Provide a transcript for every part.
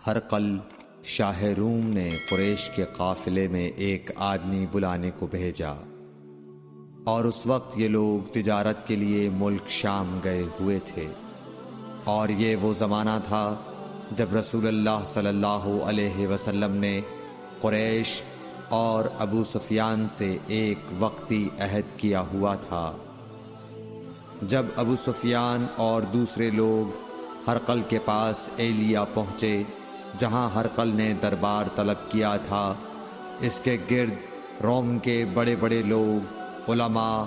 ہرقل شاہ روم نے قریش کے قافلے میں ایک آدمی بلانے کو بھیجا، اور اس وقت یہ لوگ تجارت کے لیے ملک شام گئے ہوئے تھے، اور یہ وہ زمانہ تھا جب رسول اللہ صلی اللہ علیہ وسلم نے قریش اور ابو سفیان سے ایک وقتی عہد کیا ہوا تھا۔ جب ابو سفیان اور دوسرے لوگ ہرقل کے پاس ایلیا پہنچے جہاں ہرقل نے دربار طلب کیا تھا، اس کے گرد روم کے بڑے بڑے لوگ، علماء،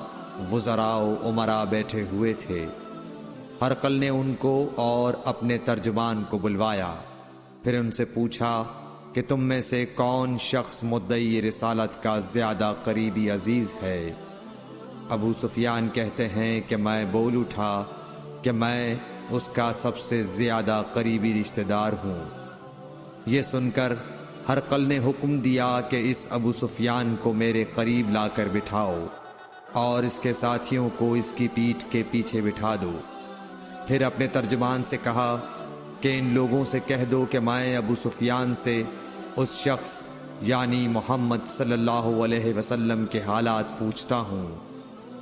وزراء و امراء بیٹھے ہوئے تھے۔ ہرقل نے ان کو اور اپنے ترجمان کو بلوایا، پھر ان سے پوچھا کہ تم میں سے کون شخص مدعی رسالت کا زیادہ قریبی عزیز ہے؟ ابو سفیان کہتے ہیں کہ میں بول اٹھا کہ میں اس کا سب سے زیادہ قریبی رشتہ دار ہوں۔ یہ سن کر ہرقل نے حکم دیا کہ اس ابو سفیان کو میرے قریب لا کر بٹھاؤ اور اس کے ساتھیوں کو اس کی پیٹھ کے پیچھے بٹھا دو۔ پھر اپنے ترجمان سے کہا کہ ان لوگوں سے کہہ دو کہ میں ابو سفیان سے اس شخص یعنی محمد صلی اللہ علیہ وسلم کے حالات پوچھتا ہوں،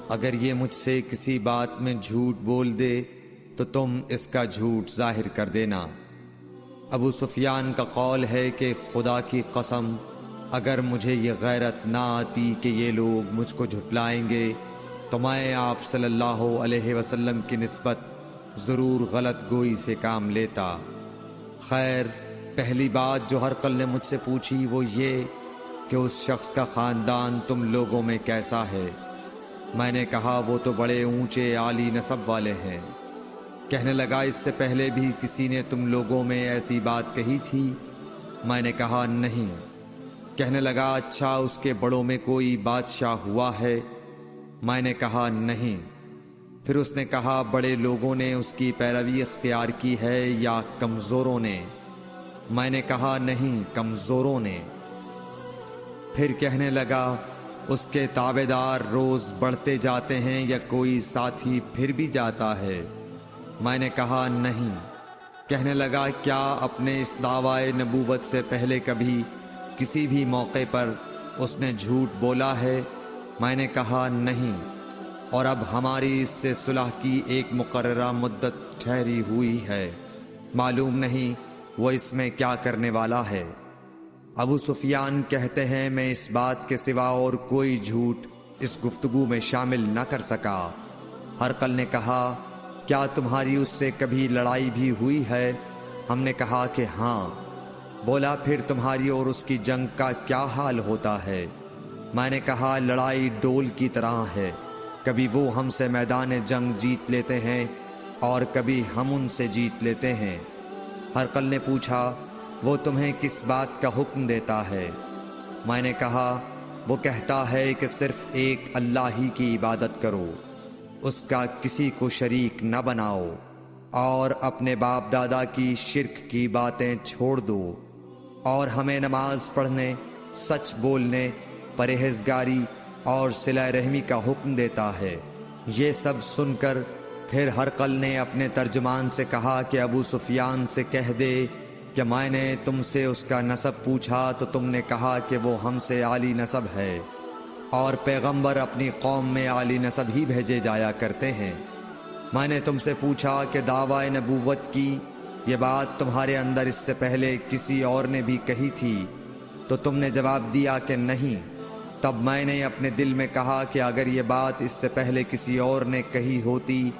اگر یہ مجھ سے کسی بات میں جھوٹ بول دے تو تم اس کا جھوٹ ظاہر کر دینا۔ ابو سفیان کا قول ہے کہ خدا کی قسم اگر مجھے یہ غیرت نہ آتی کہ یہ لوگ مجھ کو جھٹلائیں گے تو میں آپ صلی اللہ علیہ وسلم کی نسبت ضرور غلط گوئی سے کام لیتا۔ خیر، پہلی بات جو ہرقل نے مجھ سے پوچھی وہ یہ کہ اس شخص کا خاندان تم لوگوں میں کیسا ہے؟ میں نے کہا وہ تو بڑے اونچے عالی نسب والے ہیں۔ کہنے لگا اس سے پہلے بھی کسی نے تم لوگوں میں ایسی بات کہی تھی؟ میں نے کہا نہیں۔ کہنے لگا اچھا اس کے بڑوں میں کوئی بادشاہ ہوا ہے؟ میں نے کہا نہیں۔ پھر اس نے کہا بڑے لوگوں نے اس کی پیروی اختیار کی ہے یا کمزوروں نے؟ میں نے کہا نہیں، کمزوروں نے۔ پھر کہنے لگا اس کے تابعدار روز بڑھتے جاتے ہیں یا کوئی ساتھی پھر بھی جاتا ہے؟ میں نے کہا نہیں۔ کہنے لگا کیا اپنے اس دعوی نبوت سے پہلے کبھی کسی بھی موقع پر اس نے جھوٹ بولا ہے؟ میں نے کہا نہیں، اور اب ہماری اس سے صلح کی ایک مقررہ مدت ٹھہری ہوئی ہے، معلوم نہیں وہ اس میں کیا کرنے والا ہے۔ ابو سفیان کہتے ہیں میں اس بات کے سوا اور کوئی جھوٹ اس گفتگو میں شامل نہ کر سکا۔ ہرقل نے کہا کیا تمہاری اس سے کبھی لڑائی بھی ہوئی ہے؟ ہم نے کہا کہ ہاں۔ بولا پھر تمہاری اور اس کی جنگ کا کیا حال ہوتا ہے؟ میں نے کہا لڑائی ڈول کی طرح ہے، کبھی وہ ہم سے میدان جنگ جیت لیتے ہیں اور کبھی ہم ان سے جیت لیتے ہیں۔ ہرقل نے پوچھا وہ تمہیں کس بات کا حکم دیتا ہے؟ میں نے کہا وہ کہتا ہے کہ صرف ایک اللہ ہی کی عبادت کرو، اس کا کسی کو شریک نہ بناؤ، اور اپنے باپ دادا کی شرک کی باتیں چھوڑ دو، اور ہمیں نماز پڑھنے، سچ بولنے، پرہیزگاری اور صلہ رحمی کا حکم دیتا ہے۔ یہ سب سن کر پھر ہرقل نے اپنے ترجمان سے کہا کہ ابو سفیان سے کہہ دے کہ میں نے تم سے اس کا نسب پوچھا تو تم نے کہا کہ وہ ہم سے عالی نسب ہے، اور پیغمبر اپنی قوم میں عالی نسب ہی بھیجے جایا کرتے ہیں۔ میں نے تم سے پوچھا کہ دعوی نبوت کی یہ بات تمہارے اندر اس سے پہلے کسی اور نے بھی کہی تھی؟ تو تم نے جواب دیا کہ نہیں۔ تب میں نے اپنے دل میں کہا کہ اگر یہ بات اس سے پہلے کسی اور نے کہی ہوتی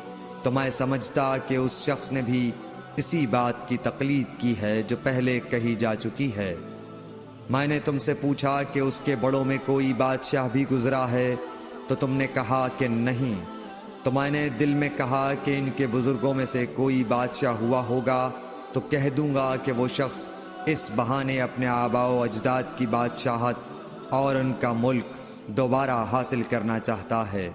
تو میں سمجھتا کہ اس شخص نے بھی اسی بات کی تقلید کی ہے جو پہلے کہی جا چکی ہے۔ میں نے تم سے پوچھا کہ اس کے بڑوں میں کوئی بادشاہ بھی گزرا ہے؟ تو تم نے کہا کہ نہیں۔ تو میں نے دل میں کہا کہ ان کے بزرگوں میں سے کوئی بادشاہ ہوا ہوگا تو کہہ دوں گا کہ وہ شخص اس بہانے اپنے آباء و اجداد کی بادشاہت اور ان کا ملک دوبارہ حاصل کرنا چاہتا ہے۔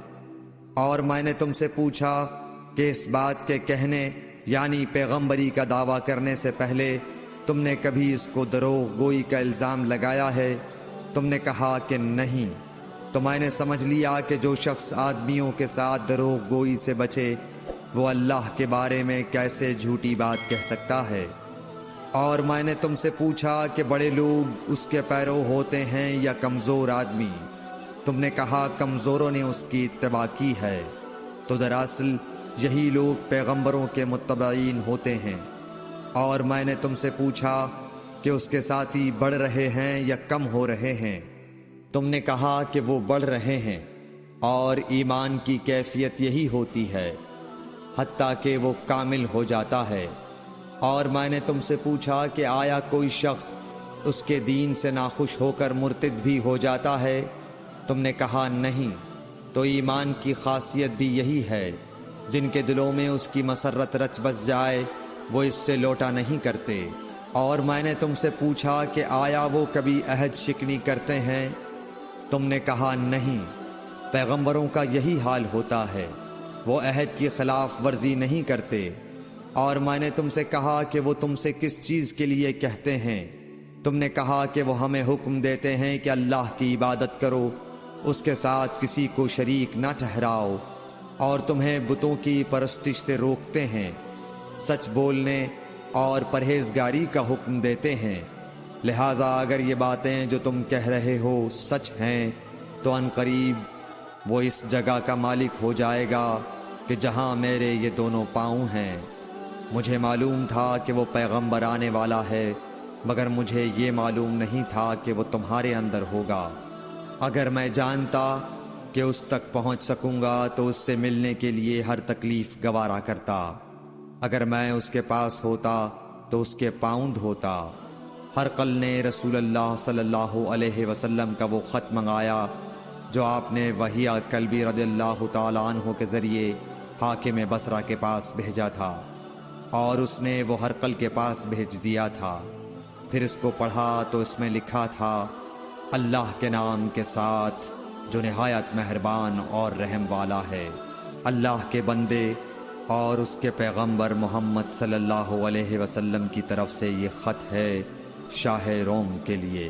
اور میں نے تم سے پوچھا کہ اس بات کے کہنے یعنی پیغمبری کا دعویٰ کرنے سے پہلے تم نے کبھی اس کو دروغ گوئی کا الزام لگایا ہے؟ تم نے کہا کہ نہیں۔ تو میں نے سمجھ لیا کہ جو شخص آدمیوں کے ساتھ دروغ گوئی سے بچے وہ اللہ کے بارے میں کیسے جھوٹی بات کہہ سکتا ہے۔ اور میں نے تم سے پوچھا کہ بڑے لوگ اس کے پیرو ہوتے ہیں یا کمزور آدمی؟ تم نے کہا کمزوروں نے اس کی اتباع کی ہے۔ تو دراصل یہی لوگ پیغمبروں کے متبعین ہوتے ہیں۔ اور میں نے تم سے پوچھا کہ اس کے ساتھی بڑھ رہے ہیں یا کم ہو رہے ہیں؟ تم نے کہا کہ وہ بڑھ رہے ہیں، اور ایمان کی کیفیت یہی ہوتی ہے حتیٰ کہ وہ کامل ہو جاتا ہے۔ اور میں نے تم سے پوچھا کہ آیا کوئی شخص اس کے دین سے ناخوش ہو کر مرتد بھی ہو جاتا ہے؟ تم نے کہا نہیں۔ تو ایمان کی خاصیت بھی یہی ہے، جن کے دلوں میں اس کی مسرت رچ بس جائے وہ اس سے لوٹا نہیں کرتے۔ اور میں نے تم سے پوچھا کہ آیا وہ کبھی عہد شکنی کرتے ہیں؟ تم نے کہا نہیں۔ پیغمبروں کا یہی حال ہوتا ہے، وہ عہد کی خلاف ورزی نہیں کرتے۔ اور میں نے تم سے کہا کہ وہ تم سے کس چیز کے لیے کہتے ہیں؟ تم نے کہا کہ وہ ہمیں حکم دیتے ہیں کہ اللہ کی عبادت کرو، اس کے ساتھ کسی کو شریک نہ ٹھہراؤ، اور تمہیں بتوں کی پرستش سے روکتے ہیں، سچ بولنے اور پرہیزگاری کا حکم دیتے ہیں۔ لہٰذا اگر یہ باتیں جو تم کہہ رہے ہو سچ ہیں تو ان قریب وہ اس جگہ کا مالک ہو جائے گا کہ جہاں میرے یہ دونوں پاؤں ہیں۔ مجھے معلوم تھا کہ وہ پیغمبر آنے والا ہے، مگر مجھے یہ معلوم نہیں تھا کہ وہ تمہارے اندر ہوگا۔ اگر میں جانتا کہ اس تک پہنچ سکوں گا تو اس سے ملنے کے لیے ہر تکلیف گوارا کرتا۔ اگر میں اس کے پاس ہوتا تو اس کے پاؤں دھوتا۔ ہرقل نے رسول اللہ صلی اللہ علیہ وسلم کا وہ خط منگایا جو آپ نے وحیہ کلبی رضی اللہ تعالیٰ عنہ کے ذریعے حاکم بصرہ کے پاس بھیجا تھا، اور اس نے وہ ہرقل کے پاس بھیج دیا تھا۔ پھر اس کو پڑھا تو اس میں لکھا تھا، اللہ کے نام کے ساتھ جو نہایت مہربان اور رحم والا ہے۔ اللہ کے بندے اور اس کے پیغمبر محمد صلی اللہ علیہ وسلم کی طرف سے یہ خط ہے شاہ روم کے لیے۔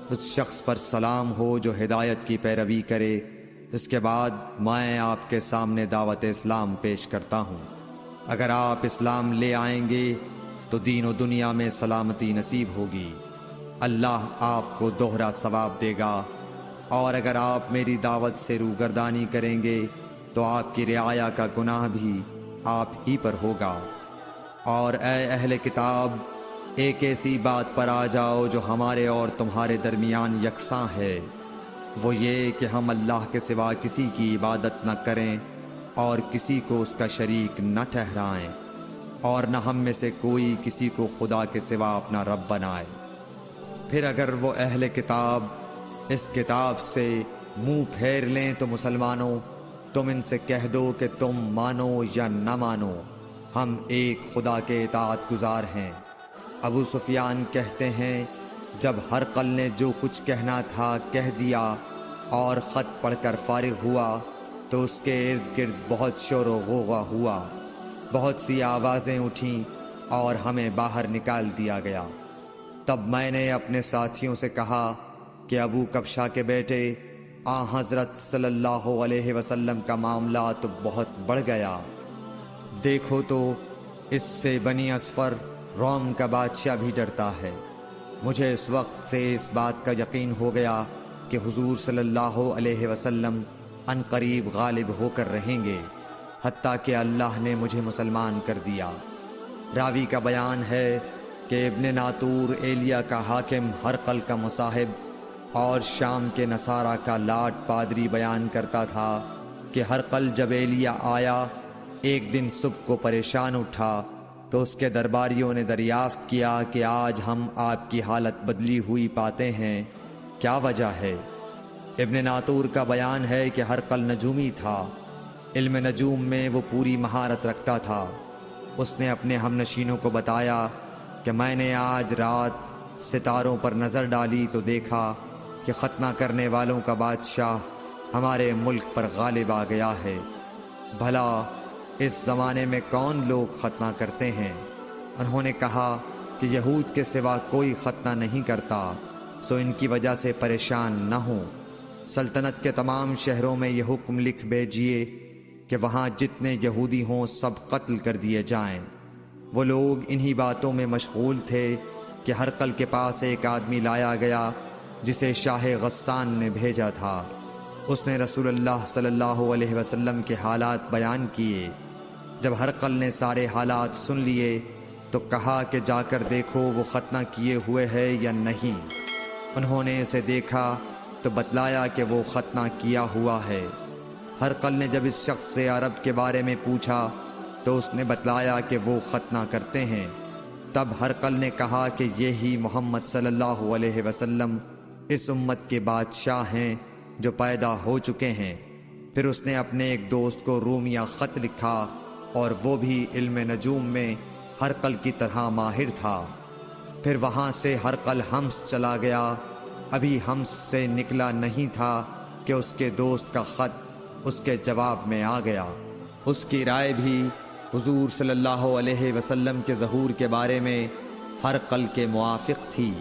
اس شخص پر سلام ہو جو ہدایت کی پیروی کرے۔ اس کے بعد میں آپ کے سامنے دعوت اسلام پیش کرتا ہوں۔ اگر آپ اسلام لے آئیں گے تو دین و دنیا میں سلامتی نصیب ہوگی، اللہ آپ کو دوہرا ثواب دے گا، اور اگر آپ میری دعوت سے روگردانی کریں گے تو آپ کی رعایا کا گناہ بھی آپ ہی پر ہوگا۔ اور اے اہل کتاب، ایک ایسی بات پر آ جاؤ جو ہمارے اور تمہارے درمیان یکساں ہے، وہ یہ کہ ہم اللہ کے سوا کسی کی عبادت نہ کریں اور کسی کو اس کا شریک نہ ٹھہرائیں، اور نہ ہم میں سے کوئی کسی کو خدا کے سوا اپنا رب بنائے۔ پھر اگر وہ اہل کتاب اس کتاب سے منہ پھیر لیں تو مسلمانوں، تم ان سے کہہ دو کہ تم مانو یا نہ مانو، ہم ایک خدا کے اطاعت گزار ہیں۔ ابو سفیان کہتے ہیں، جب ہرقل نے جو کچھ کہنا تھا کہہ دیا اور خط پڑھ کر فارغ ہوا تو اس کے ارد گرد بہت شور و غوغا ہوا، بہت سی آوازیں اٹھیں اور ہمیں باہر نکال دیا گیا۔ تب میں نے اپنے ساتھیوں سے کہا کہ ابو کبشہ کے بیٹے حضرت صلی اللہ علیہ وسلم کا معاملہ تو بہت بڑھ گیا۔ دیکھو تو اس سے بنی اصفر روم کا بادشاہ بھی ڈرتا ہے۔ مجھے اس وقت سے اس بات کا یقین ہو گیا کہ حضور صلی اللہ علیہ وسلم ان قریب غالب ہو کر رہیں گے، حتیٰ کہ اللہ نے مجھے مسلمان کر دیا۔ راوی کا بیان ہے کہ ابن ناطور ایلیا کا حاکم ہرقل کا مصاحب اور شام کے نصارہ کا لاٹ پادری بیان کرتا تھا کہ ہرقل جب ایلیا آیا ایک دن صبح کو پریشان اٹھا تو اس کے درباریوں نے دریافت کیا کہ آج ہم آپ کی حالت بدلی ہوئی پاتے ہیں، کیا وجہ ہے؟ ابن ناطور کا بیان ہے کہ ہرقل نجومی تھا، علم نجوم میں وہ پوری مہارت رکھتا تھا۔ اس نے اپنے ہم نشینوں کو بتایا کہ میں نے آج رات ستاروں پر نظر ڈالی تو دیکھا کہ ختنہ کرنے والوں کا بادشاہ ہمارے ملک پر غالب آ گیا ہے۔ بھلا اس زمانے میں کون لوگ ختنہ کرتے ہیں؟ انہوں نے کہا کہ یہود کے سوا کوئی ختنہ نہیں کرتا، سو ان کی وجہ سے پریشان نہ ہوں۔ سلطنت کے تمام شہروں میں یہ حکم لکھ بھیجیے کہ وہاں جتنے یہودی ہوں سب قتل کر دیے جائیں۔ وہ لوگ انہی باتوں میں مشغول تھے کہ ہرقل کے پاس ایک آدمی لایا گیا جسے شاہ غسان نے بھیجا تھا۔ اس نے رسول اللہ صلی اللہ علیہ وسلم کے حالات بیان کیے۔ جب ہرقل نے سارے حالات سن لیے تو کہا کہ جا کر دیکھو وہ ختنہ کیے ہوئے ہے یا نہیں۔ انہوں نے اسے دیکھا تو بتلایا کہ وہ ختنہ کیا ہوا ہے۔ ہرقل نے جب اس شخص سے عرب کے بارے میں پوچھا تو اس نے بتلایا کہ وہ ختنہ کرتے ہیں۔ تب ہرقل نے کہا کہ یہی محمد صلی اللہ علیہ وسلم اس امت کے بادشاہ ہیں جو پیدا ہو چکے ہیں۔ پھر اس نے اپنے ایک دوست کو رومیہ خط لکھا اور وہ بھی علم نجوم میں ہرقل کی طرح ماہر تھا۔ پھر وہاں سے ہرقل حمص چلا گیا۔ ابھی حمص سے نکلا نہیں تھا کہ اس کے دوست کا خط اس کے جواب میں آ گیا۔ اس کی رائے بھی حضور صلی اللہ علیہ وسلم کے ظہور کے بارے میں ہرقل کے موافق تھی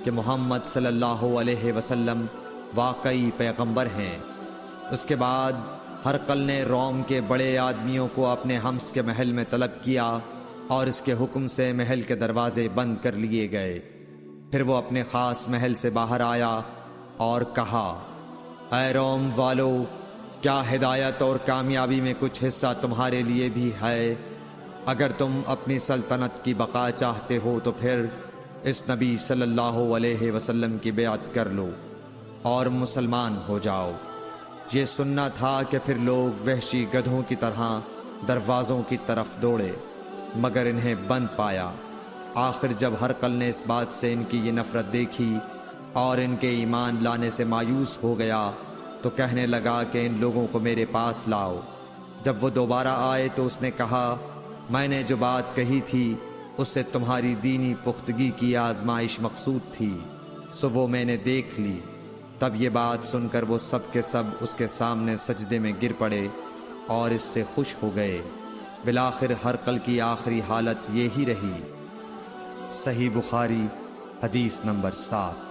کہ محمد صلی اللہ علیہ وسلم واقعی پیغمبر ہیں۔ اس کے بعد ہرقل نے روم کے بڑے آدمیوں کو اپنے حمص کے محل میں طلب کیا اور اس کے حکم سے محل کے دروازے بند کر لیے گئے۔ پھر وہ اپنے خاص محل سے باہر آیا اور کہا، اے روم والو، کیا ہدایت اور کامیابی میں کچھ حصہ تمہارے لیے بھی ہے؟ اگر تم اپنی سلطنت کی بقا چاہتے ہو تو پھر اس نبی صلی اللہ علیہ وسلم کی بیعت کر لو اور مسلمان ہو جاؤ۔ یہ سننا تھا کہ پھر لوگ وحشی گدھوں کی طرح دروازوں کی طرف دوڑے، مگر انہیں بند پایا۔ آخر جب ہرقل نے اس بات سے ان کی یہ نفرت دیکھی اور ان کے ایمان لانے سے مایوس ہو گیا تو کہنے لگا کہ ان لوگوں کو میرے پاس لاؤ۔ جب وہ دوبارہ آئے تو اس نے کہا، میں نے جو بات کہی تھی اس سے تمہاری دینی پختگی کی آزمائش مقصود تھی، سو وہ میں نے دیکھ لی۔ تب یہ بات سن کر وہ سب کے سب اس کے سامنے سجدے میں گر پڑے اور اس سے خوش ہو گئے۔ بالآخر ہرقل کی آخری حالت یہی رہی۔ صحیح بخاری حدیث نمبر 7۔